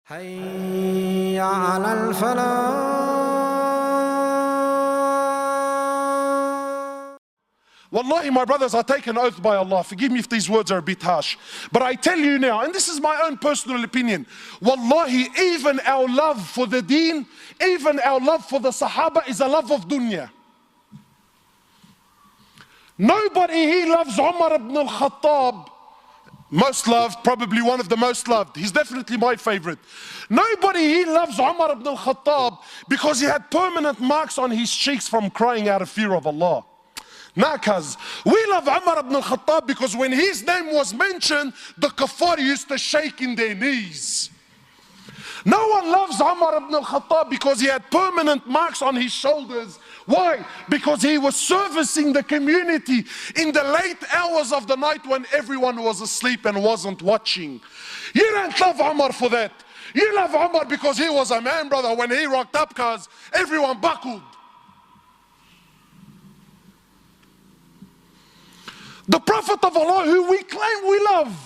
حي على الفلاح. Wallahi, my brothers, I take an oath by Allah. Forgive me if these words are a bit harsh. But I tell you now, and this is my own personal opinion, Wallahi, even our love for the deen, even our love for the Sahaba is a love of dunya. Nobody here loves Umar ibn al-Khattab. Most loved, probably one of the most loved. He's definitely my favorite. Nobody here loves Umar ibn al-Khattab because he had permanent marks on his cheeks from crying out of fear of Allah. Nakas. We love Umar ibn al-Khattab because when his name was mentioned, the kuffar used to shake in their knees. No one loves Umar ibn al-Khattab because he had permanent marks on his shoulders. Why? Because he was servicing the community in the late hours of the night when everyone was asleep and wasn't watching. You don't love Umar for that. You love Umar because he was a man, brother. When he rocked up, cause everyone buckled. The Prophet of Allah, who we claim we love.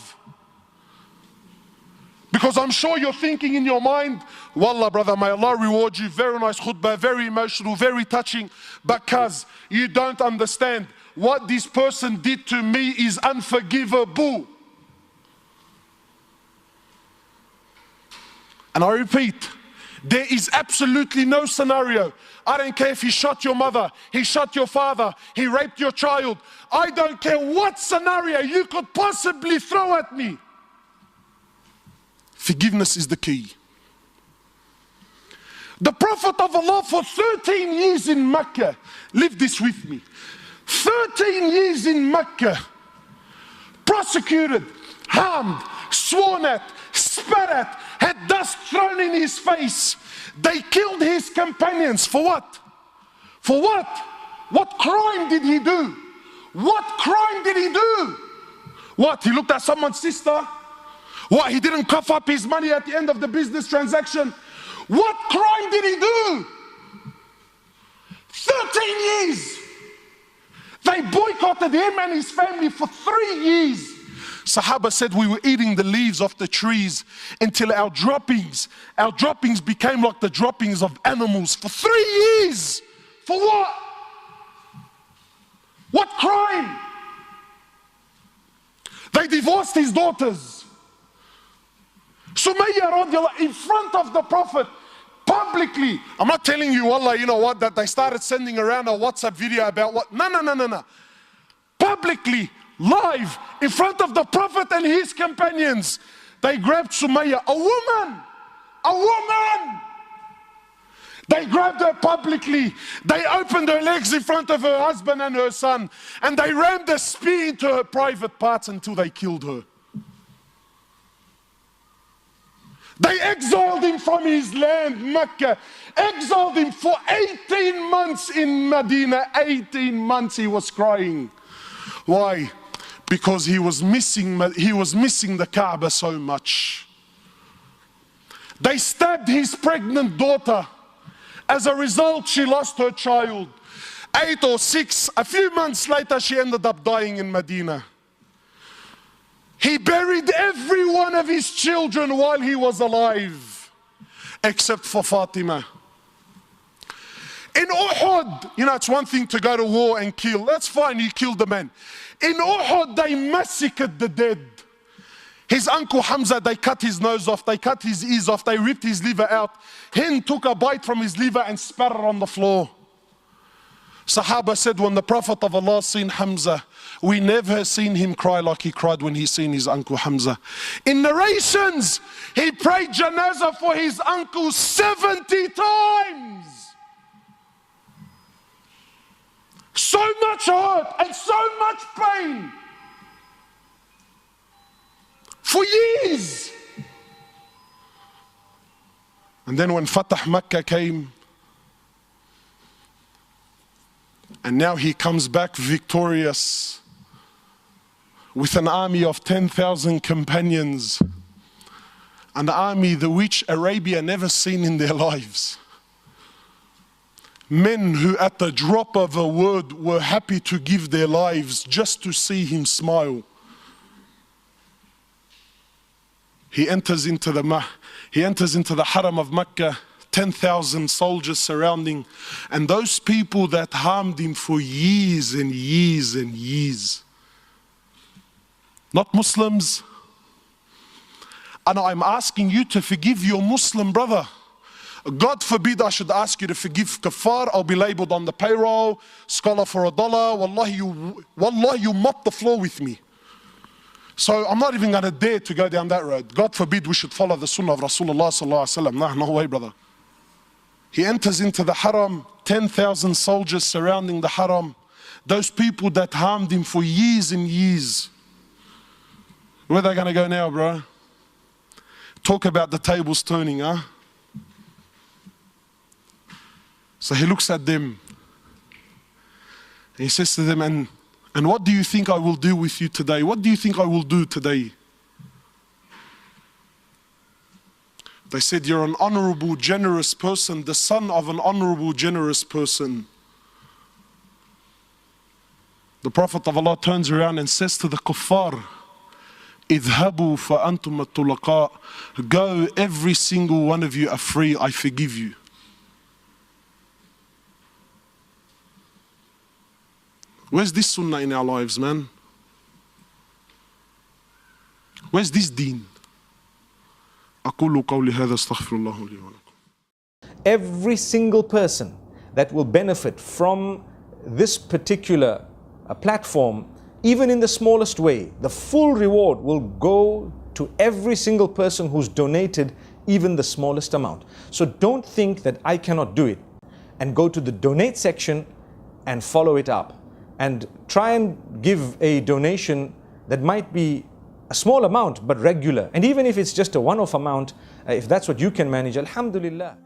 Because I'm sure you're thinking in your mind, Wallah, brother, may Allah reward you. Very nice khutbah, very emotional, very touching. Because you don't understand what this person did to me is unforgivable. And I repeat, there is absolutely no scenario. I don't care if he shot your mother, he shot your father, he raped your child. I don't care what scenario you could possibly throw at me. Forgiveness is the key. The Prophet of Allah for 13 years in Mecca, live this with me. 13 years in Mecca, prosecuted, harmed, sworn at, spat at, had dust thrown in his face. They killed his companions. For what? For what? What crime did he do? What crime did he do? What? He looked at someone's sister? What? He didn't cough up his money at the end of the business transaction? What crime did he do? 13 years. They boycotted him and his family for 3 years. Sahaba said we were eating the leaves off the trees until our droppings became like the droppings of animals for 3 years. For what? What crime? They divorced his daughters. Sumayya radiallahu in front of the Prophet, publicly. I'm not telling you, Allah, you know what, that they started sending around a WhatsApp video about what. No. Publicly, live, in front of the Prophet and his companions, they grabbed Sumayya, a woman. They grabbed her publicly. They opened her legs in front of her husband and her son, and they rammed a spear into her private parts until they killed her. They exiled him from his land, Mecca, exiled him for 18 months in Medina. 18 months he was crying. Why? Because he was missing the Kaaba so much. They stabbed his pregnant daughter. As a result, she lost her child. 8 or 6, a few months later, she ended up dying in Medina. He buried every one of his children while he was alive, except for Fatima. In Uhud, you know, it's one thing to go to war and kill. That's fine, he killed the man. In Uhud, they massacred the dead. His uncle Hamza, they cut his nose off, they cut his ears off, they ripped his liver out. Hind took a bite from his liver and spat it on the floor. Sahaba said, when the Prophet of Allah seen Hamza, we never seen him cry like he cried when he seen his uncle Hamza. In narrations, he prayed janazah for his uncle 70 times. So much hurt and so much pain. For years. And then when Fatah Makkah came, and now he comes back victorious with an army of 10,000 companions, an army the which Arabia never seen in their lives. Men who at the drop of a word were happy to give their lives just to see him smile. He enters into the haram of Mecca, 10,000 soldiers surrounding, and those people that harmed him for years and years and years. Not Muslims. And I'm asking you to forgive your Muslim brother. God forbid I should ask you to forgive kafar. I'll be labeled on the payroll, scholar for $1. Wallahi, you mop the floor with me. So I'm not even going to dare to go down that road. God forbid we should follow the sunnah of Rasulullah sallallahu alaihi wasallam. No way, brother. He enters into the haram, 10,000 soldiers surrounding the haram. Those people that harmed him for years and years. Where are they going to go now, bro? Talk about the tables turning, huh? So he looks at them. And he says to them, and what do you think I will do with you today? What do you think I will do today? They said, you're an honorable, generous person, the son of an honorable, generous person. The Prophet of Allah turns around and says to the kuffar, اذهبوا فأنتم الطلقاء. Go, every single one of you are free, I forgive you. Where's this sunnah in our lives, man? Where's this deen? أقول قولي هذا استغفر الله لي ولكم. Every single person that will benefit from this particular platform, even in the smallest way, the full reward will go to every single person who's donated even the smallest amount. So don't think that I cannot do it, and go to the donate section and follow it up. And try and give a donation that might be a small amount but regular. And even if it's just a one-off amount, if that's what you can manage, alhamdulillah.